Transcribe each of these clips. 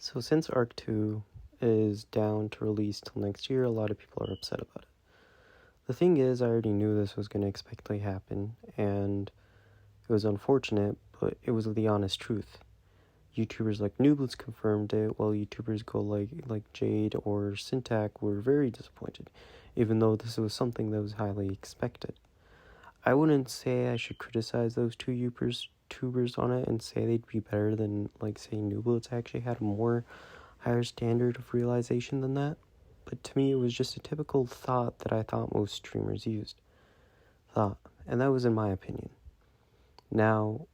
So since Arc 2 is down to release till next year, a lot of people are upset about it. The thing is, I already knew this was going to expectedly happen, and it was unfortunate, but it was the honest truth. YouTubers like Nooblets confirmed it, while YouTubers go like Jade or Syntac were very disappointed, even though this was something that was highly expected. I wouldn't say I should criticize those two YouTubers on it and say they'd be better than, like, say, Nooblets actually had a more higher standard of realization than that. But to me, it was just a typical thought that I thought most streamers used. And that was in my opinion. Now,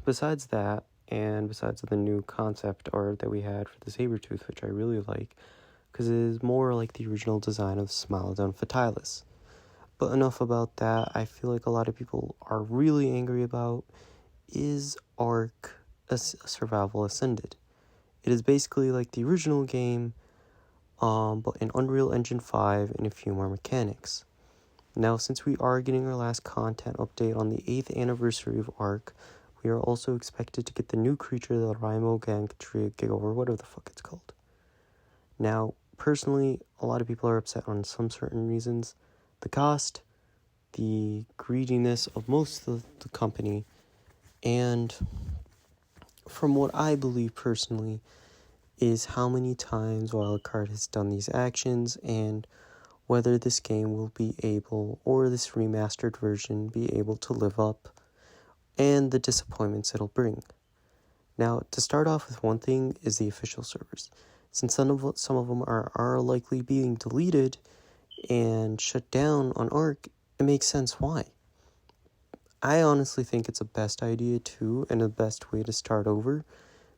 besides that, and besides the new concept art that we had for the Sabretooth, which I really like, because it is more like the original design of Smilodon Fatalis. But enough about that. I feel like a lot of people are really angry about is Ark a Survival Ascended. It is basically like the original game, but in Unreal Engine 5 and a few more mechanics. Now, since we are getting our last content update on the 8th anniversary of Ark, we are also expected to get the new creature, the Raimo Gigor, or whatever the fuck it's called. Now, personally, a lot of people are upset on some certain reasons. The cost, the greediness of most of the company, and from what I believe personally, is how many times Wildcard has done these actions and whether this game will be able, or this remastered version, be able to live up, and the disappointments it'll bring. Now, to start off with, one thing is the official servers. Since some of them are likely being deleted and shut down on Ark, it makes sense why. I honestly think it's the best idea too, and the best way to start over,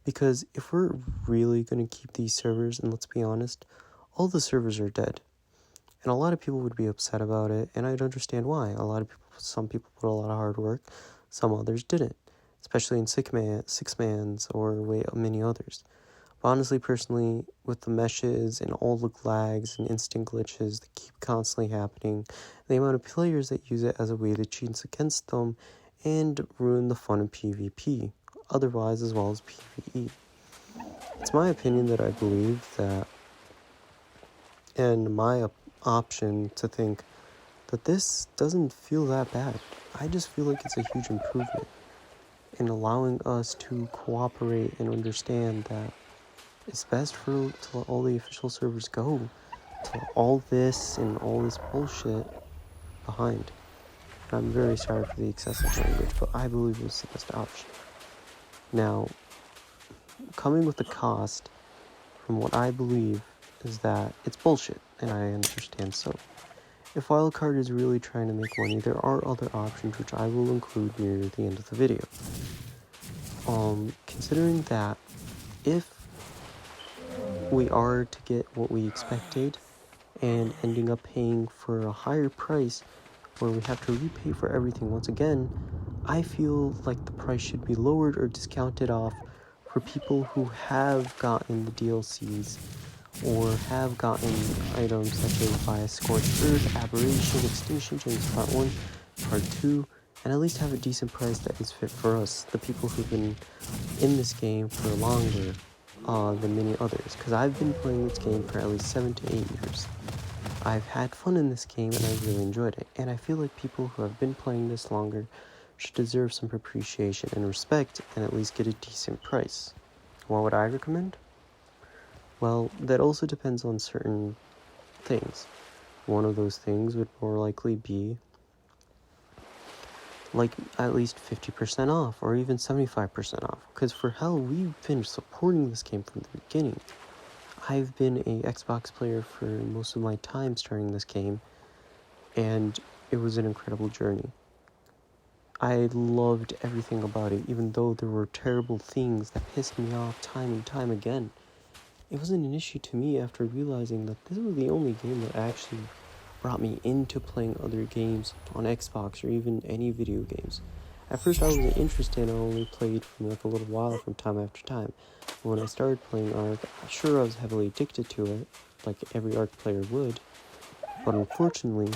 because if we're really going to keep these servers, and let's be honest, all the servers are dead. And a lot of people would be upset about it, and I'd understand why. Some people put a lot of hard work, some others didn't, especially in Six Mans or many others. But honestly, personally, with the meshes and all the lags and instant glitches that keep constantly happening, the amount of players that use it as a way to cheat against them and ruin the fun of PvP, otherwise as well as PvE. It's my opinion that I believe that, and my option to think that this doesn't feel that bad. I just feel like it's a huge improvement in allowing us to cooperate and understand that it's best to let all the official servers go, to let all this and all this bullshit behind. And I'm very sorry for the excessive language, but I believe it's the best option. Now, coming with the cost, from what I believe, is that it's bullshit, and I understand so. If Wildcard is really trying to make money, there are other options which I will include near the end of the video. Considering that, if we are to get what we expected and ending up paying for a higher price where we have to repay for everything once again, I feel like the price should be lowered or discounted off for people who have gotten the DLCs or have gotten items such as via Scorched Earth, Aberration, Extinction, James Part 1, Part 2, and at least have a decent price that is fit for us, the people who've been in this game for longer than many others, because I've been playing this game for at least 7 to 8 years. I've had fun in this game and I've really enjoyed it, and I feel like people who have been playing this longer should deserve some appreciation and respect and at least get a decent price. What would I recommend? Well, that also depends on certain things. One of those things would more likely be like at least 50% off or even 75% off, because for hell, we've been supporting this game from the beginning. I've been a Xbox player for most of my time starting this game, and it was an incredible journey. I loved everything about it, even though there were terrible things that pissed me off time and time again. It wasn't an issue to me after realizing that this was the only game that actually brought me into playing other games on Xbox or even any video games. At first I wasn't interested, I only played for like a little while from time after time. But when I started playing Ark, sure I was heavily addicted to it, like every Ark player would, but unfortunately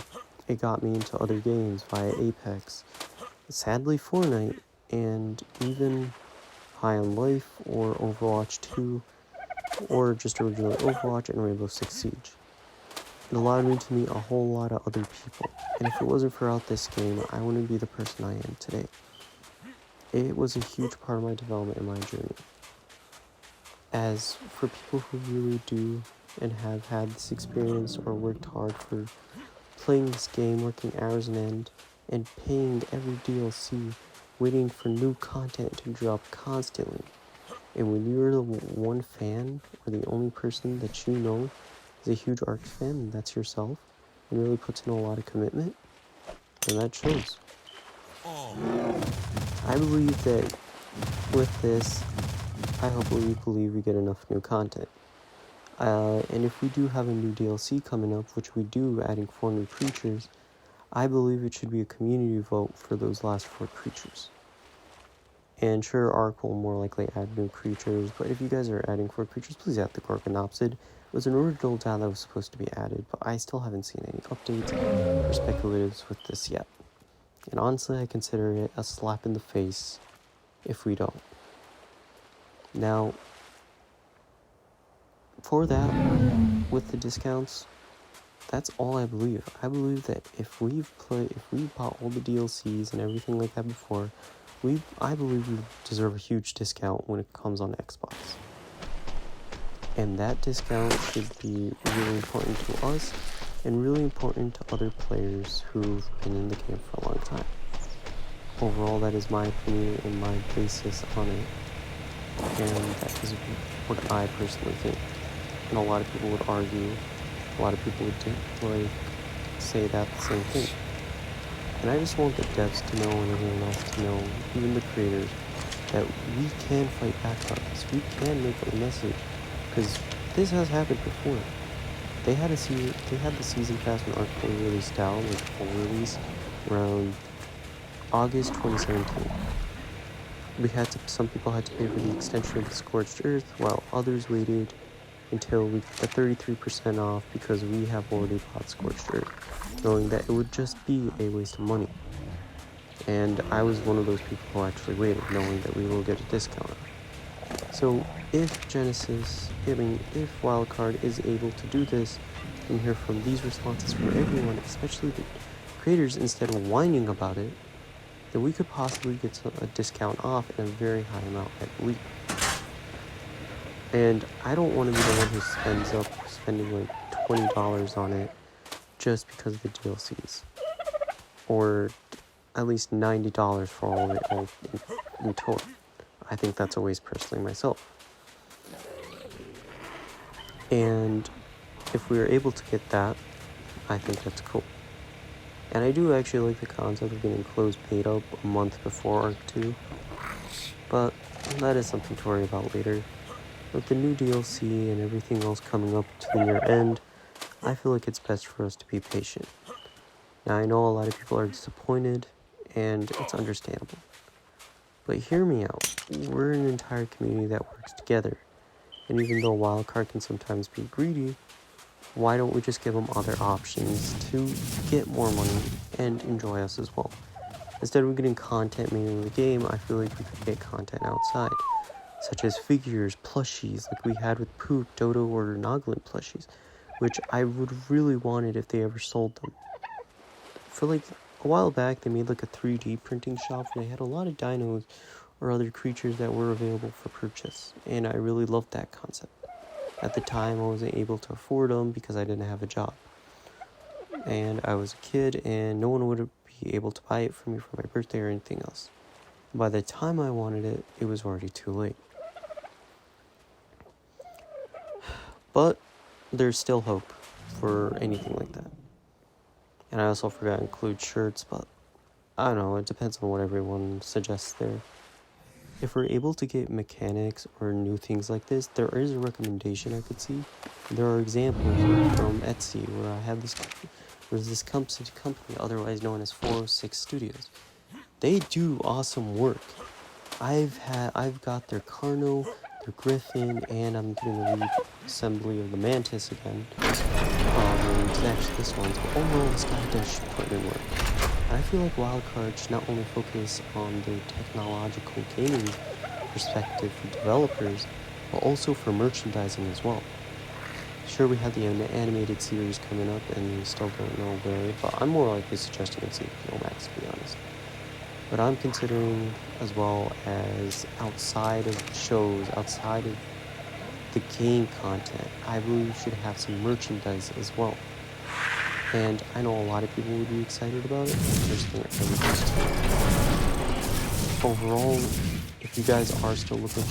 it got me into other games via Apex, sadly Fortnite, and even High on Life or Overwatch 2, or just originally Overwatch and Rainbow Six Siege. It allowed me to meet a whole lot of other people, and if it wasn't for out this game, I wouldn't be the person I am today. It was a huge part of my development and my journey. As for people who really do and have had this experience or worked hard for playing this game, working hours on end, and paying every DLC, waiting for new content to drop constantly, and when you're the one fan, or the only person that you know is a huge Ark fan, and that's yourself, and really puts in a lot of commitment, and that shows. I believe that with this, I hopefully believe we get enough new content. And if we do have a new DLC coming up, which we do, adding 4 new creatures, I believe it should be a community vote for those last 4 creatures. And sure, Ark will more likely add new creatures, but if you guys are adding 4 creatures, please add the Gorgonopsid. It was an original DAO that was supposed to be added, but I still haven't seen any updates or speculatives with this yet. And honestly, I consider it a slap in the face if we don't. Now, for that, with the discounts, that's all I believe. I believe that if we bought all the DLCs and everything like that before, I believe we deserve a huge discount when it comes on Xbox. And that discount should be really important to us and really important to other players who've been in the game for a long time. Overall, that is my opinion and my basis on it. And that is what I personally think. And a lot of people would argue, a lot of people would say that the same thing. And I just want the devs to know and everyone else to know, even the creators, that we can fight back on this. We can make a message, because this has happened before. They had the season pass when Ark fully released out, like full release, around August 2017. Some people had to pay for the extension of the Scorched Earth, while others waited until we got the 33% off because we have already bought Scorched Earth, knowing that it would just be a waste of money. And I was one of those people who actually waited, knowing that we will get a discount. So if Wildcard is able to do this and hear from these responses from everyone, especially the creators, instead of whining about it, then we could possibly get a discount off in a very high amount, I believe. And I don't want to be the one who ends up spending like $20 on it just because of the DLCs. Or at least $90 for all of it in total. I think that's a waste personally myself. And if we are able to get that, I think that's cool. And I do actually like the concept of getting closed beta a month before Ark 2. But that is something to worry about later. With the new DLC and everything else coming up to the year end, I feel like it's best for us to be patient. Now, I know a lot of people are disappointed, and it's understandable. But hear me out. We're an entire community that works together. And even though Wildcard can sometimes be greedy, why don't we just give them other options to get more money and enjoy us as well? Instead of getting content made in the game, I feel like we could get content outside, such as figures, plushies, like we had with Poop, Dodo, or Noglin plushies, which I would really wanted if they ever sold them. For like a while back, they made like a 3D printing shop, and they had a lot of dinos or other creatures that were available for purchase, and I really loved that concept. At the time, I wasn't able to afford them because I didn't have a job, and I was a kid, and no one would be able to buy it for me for my birthday or anything else. By the time I wanted it, it was already too late. But there's still hope for anything like that. And I also forgot to include shirts, but I don't know, it depends on what everyone suggests there. If we're able to get mechanics or new things like this, there is a recommendation I could see. There are examples from Etsy where I have this company, otherwise known as 406 Studios. They do awesome work. I've got their Carno, their Griffin, and I'm getting a reassembly of the Mantis again. And actually this one's, but overall this guy does put in work. And I feel like Wildcard should not only focus on the technological gaming perspective for developers, but also for merchandising as well. Sure, we have the animated series coming up, and we still don't know where, but I'm more likely suggesting it's HBO Max, to be honest. But I'm considering, as well as outside of shows, outside of the game content, I believe we should have some merchandise as well. And I know a lot of people would be excited about it. Personally, I would just overall, if you guys are still looking for